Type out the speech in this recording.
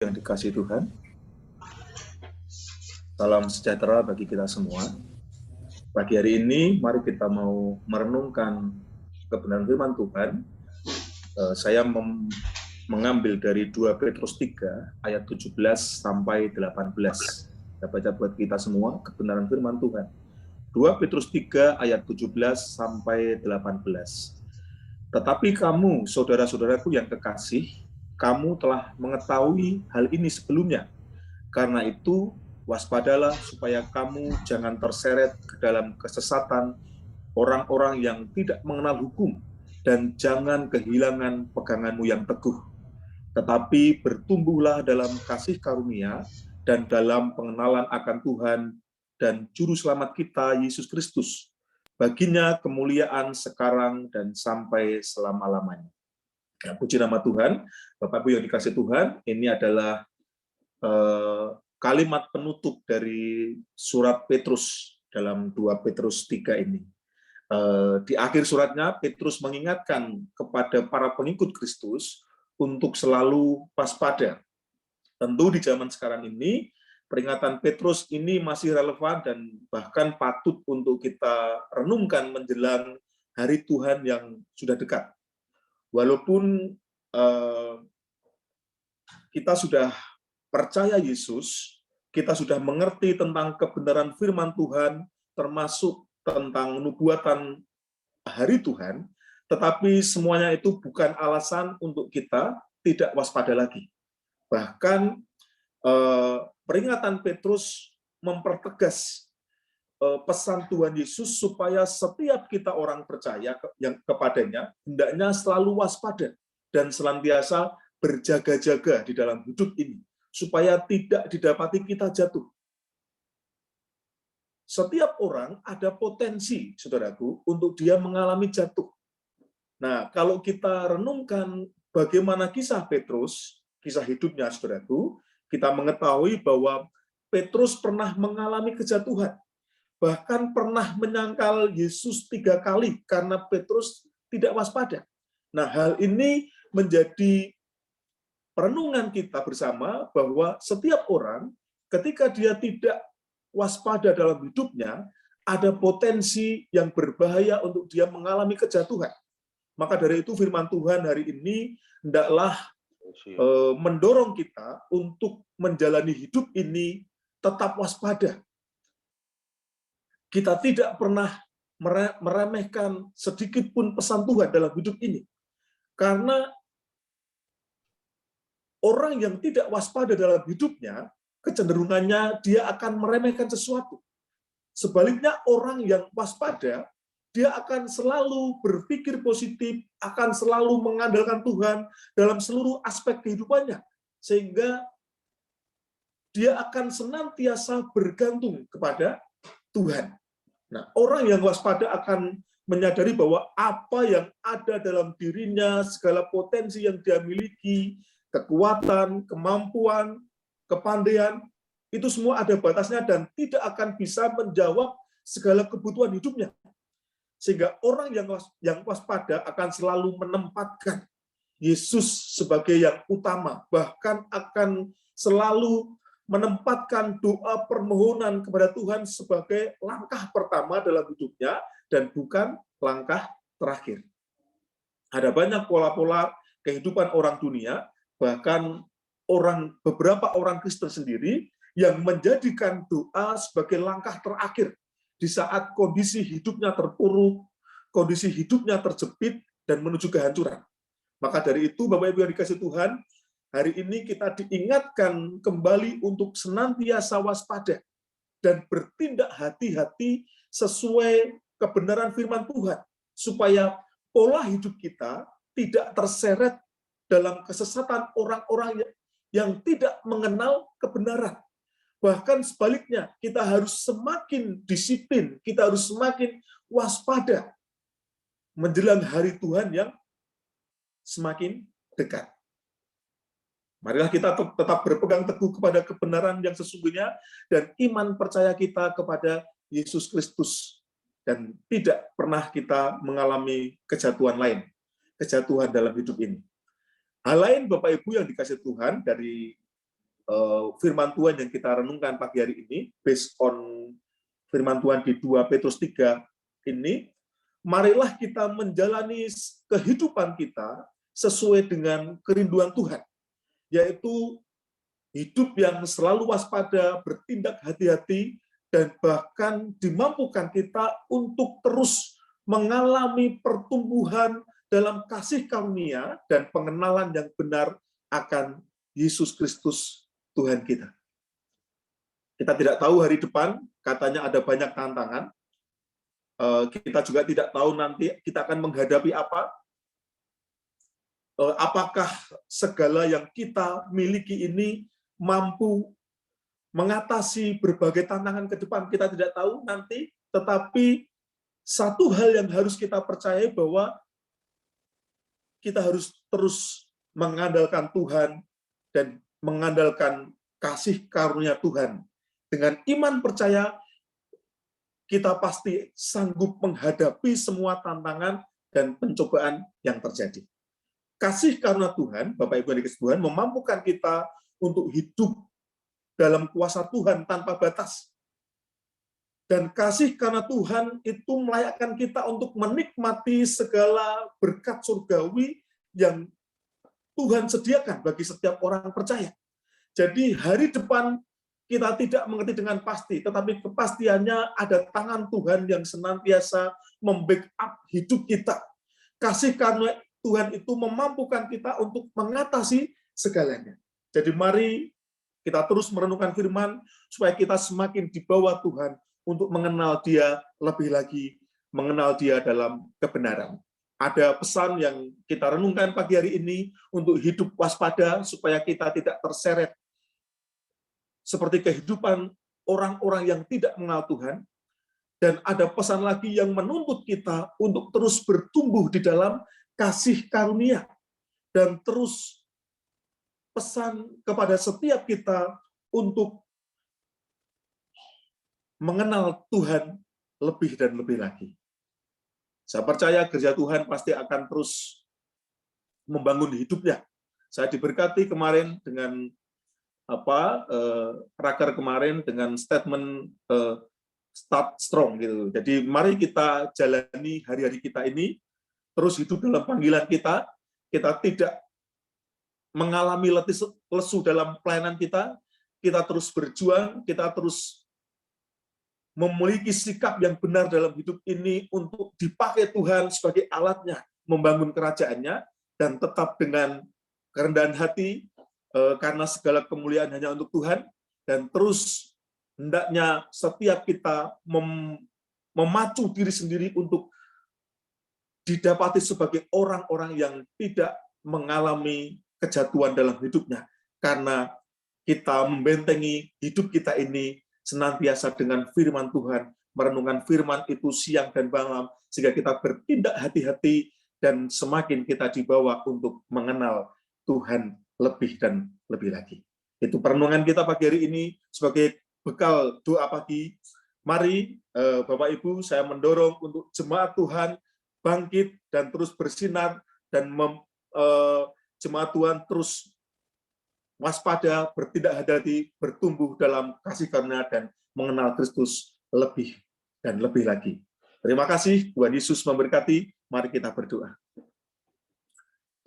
yang dikasihi Tuhan, salam sejahtera bagi kita semua. Pagi hari ini, mari kita mau merenungkan kebenaran firman Tuhan. Saya mengambil dari 2 Petrus 3, ayat 17 sampai 18. Saya baca buat kita semua kebenaran firman Tuhan. 2 Petrus 3, ayat 17 sampai 18. Tetapi kamu, saudara-saudaraku yang kekasih, kamu telah mengetahui hal ini sebelumnya. Karena itu, waspadalah supaya kamu jangan terseret ke dalam kesesatan orang-orang yang tidak mengenal hukum, dan jangan kehilangan peganganmu yang teguh. Tetapi bertumbuhlah dalam kasih karunia dan dalam pengenalan akan Tuhan dan Juru Selamat kita, Yesus Kristus. Baginya kemuliaan sekarang dan sampai selama-lamanya. Ya, puji nama Tuhan. Bapak Ibu yang dikasihi Tuhan, ini adalah kalimat penutup dari surat Petrus dalam 2 Petrus 3 ini. Di akhir suratnya, Petrus mengingatkan kepada para pengikut Kristus untuk selalu waspada. Tentu di zaman sekarang ini, peringatan Petrus ini masih relevan dan bahkan patut untuk kita renungkan menjelang hari Tuhan yang sudah dekat. Walaupun kita sudah percaya Yesus, kita sudah mengerti tentang kebenaran firman Tuhan, termasuk tentang nubuatan hari Tuhan, tetapi semuanya itu bukan alasan untuk kita tidak waspada lagi. Bahkan peringatan Petrus mempertegas pesan Tuhan Yesus supaya setiap kita orang percaya yang kepadanya hendaknya selalu waspada dan senantiasa berjaga-jaga di dalam hidup ini, supaya tidak didapati kita jatuh. Setiap orang ada potensi, saudaraku, untuk dia mengalami jatuh. Nah, kalau kita renungkan bagaimana kisah Petrus, kisah hidupnya, saudaraku, kita mengetahui bahwa Petrus pernah mengalami kejatuhan. Bahkan pernah menyangkal Yesus 3 kali karena Petrus tidak waspada. Nah, hal ini menjadi perenungan kita bersama bahwa setiap orang ketika dia tidak waspada dalam hidupnya, ada potensi yang berbahaya untuk dia mengalami kejatuhan. Maka dari itu firman Tuhan hari ini hendaklah mendorong kita untuk menjalani hidup ini tetap waspada. Kita tidak pernah meremehkan sedikit pun pesan Tuhan dalam hidup ini. Karena orang yang tidak waspada dalam hidupnya, kecenderungannya dia akan meremehkan sesuatu. Sebaliknya orang yang waspada, dia akan selalu berpikir positif, akan selalu mengandalkan Tuhan dalam seluruh aspek kehidupannya. Sehingga dia akan senantiasa bergantung kepada Tuhan. Nah, orang yang waspada akan menyadari bahwa apa yang ada dalam dirinya, segala potensi yang dia miliki, kekuatan, kemampuan, kepandaian, itu semua ada batasnya dan tidak akan bisa menjawab segala kebutuhan hidupnya. Sehingga orang yang waspada akan selalu menempatkan Yesus sebagai yang utama, bahkan akan selalu menempatkan doa permohonan kepada Tuhan sebagai langkah pertama dalam hidupnya dan bukan langkah terakhir. Ada banyak pola-pola kehidupan orang dunia, bahkan beberapa orang Kristen sendiri yang menjadikan doa sebagai langkah terakhir di saat kondisi hidupnya terpuruk, kondisi hidupnya terjepit dan menuju kehancuran. Maka dari itu, Bapak Ibu yang dikasihi Tuhan, hari ini kita diingatkan kembali untuk senantiasa waspada dan bertindak hati-hati sesuai kebenaran firman Tuhan, supaya pola hidup kita tidak terseret dalam kesesatan orang-orang yang tidak mengenal kebenaran. Bahkan sebaliknya, kita harus semakin disiplin, kita harus semakin waspada menjelang hari Tuhan yang semakin dekat. Marilah kita tetap berpegang teguh kepada kebenaran yang sesungguhnya dan iman percaya kita kepada Yesus Kristus. Dan tidak pernah kita mengalami kejatuhan lain, kejatuhan dalam hidup ini. Hal lain, Bapak Ibu yang dikasihi Tuhan, dari firman Tuhan yang kita renungkan pagi hari ini, based on firman Tuhan di 2 Petrus 3 ini, marilah kita menjalani kehidupan kita sesuai dengan kerinduan Tuhan, yaitu hidup yang selalu waspada, bertindak hati-hati, dan bahkan dimampukan kita untuk terus mengalami pertumbuhan dalam kasih karunia dan pengenalan yang benar akan Yesus Kristus Tuhan kita. Kita tidak tahu hari depan, katanya ada banyak tantangan. Kita juga tidak tahu nanti kita akan menghadapi apa. Apakah segala yang kita miliki ini mampu mengatasi berbagai tantangan ke depan, kita tidak tahu nanti. Tetapi satu hal yang harus kita percayai bahwa kita harus terus mengandalkan Tuhan dan mengandalkan kasih karunia Tuhan. Dengan iman percaya, kita pasti sanggup menghadapi semua tantangan dan pencobaan yang terjadi. Kasih karunia Tuhan, Bapak Ibu yang dikasihi Tuhan, memampukan kita untuk hidup dalam kuasa Tuhan tanpa batas. Dan kasih karunia Tuhan itu melayakkan kita untuk menikmati segala berkat surgawi yang Tuhan sediakan bagi setiap orang percaya. Jadi hari depan kita tidak mengerti dengan pasti, tetapi kepastiannya ada tangan Tuhan yang senantiasa membackup hidup kita. Kasih karunia Tuhan itu memampukan kita untuk mengatasi segalanya. Jadi mari kita terus merenungkan firman supaya kita semakin dibawa Tuhan untuk mengenal Dia lebih lagi, mengenal Dia dalam kebenaran. Ada pesan yang kita renungkan pagi hari ini untuk hidup waspada supaya kita tidak terseret seperti kehidupan orang-orang yang tidak mengenal Tuhan. Dan ada pesan lagi yang menuntut kita untuk terus bertumbuh di dalam kasih karunia. Dan terus pesan kepada setiap kita untuk mengenal Tuhan lebih dan lebih lagi. Saya percaya gereja Tuhan pasti akan terus membangun hidupnya. Saya diberkati kemarin dengan raker kemarin dengan statement start strong gitu. Jadi mari kita jalani hari-hari kita ini terus hidup dalam panggilan kita. Kita tidak mengalami letih lesu dalam pelayanan kita. Kita terus berjuang, kita terus memiliki sikap yang benar dalam hidup ini untuk dipakai Tuhan sebagai alatnya membangun kerajaannya, dan tetap dengan kerendahan hati karena segala kemuliaan hanya untuk Tuhan, dan terus hendaknya setiap kita memacu diri sendiri untuk didapati sebagai orang-orang yang tidak mengalami kejatuhan dalam hidupnya, karena kita membentengi hidup kita ini senantiasa dengan firman Tuhan, merenungkan firman itu siang dan malam, sehingga kita bertindak hati-hati dan semakin kita dibawa untuk mengenal Tuhan lebih dan lebih lagi. Itu perenungan kita pagi hari ini sebagai bekal doa pagi. Mari Bapak Ibu, saya mendorong untuk jemaat Tuhan bangkit dan terus bersinar, dan jemaat Tuhan terus waspada, bertindak hati-hati, bertumbuh dalam kasih karunia dan mengenal Kristus lebih dan lebih lagi. Terima kasih, Tuhan Yesus memberkati. Mari kita berdoa.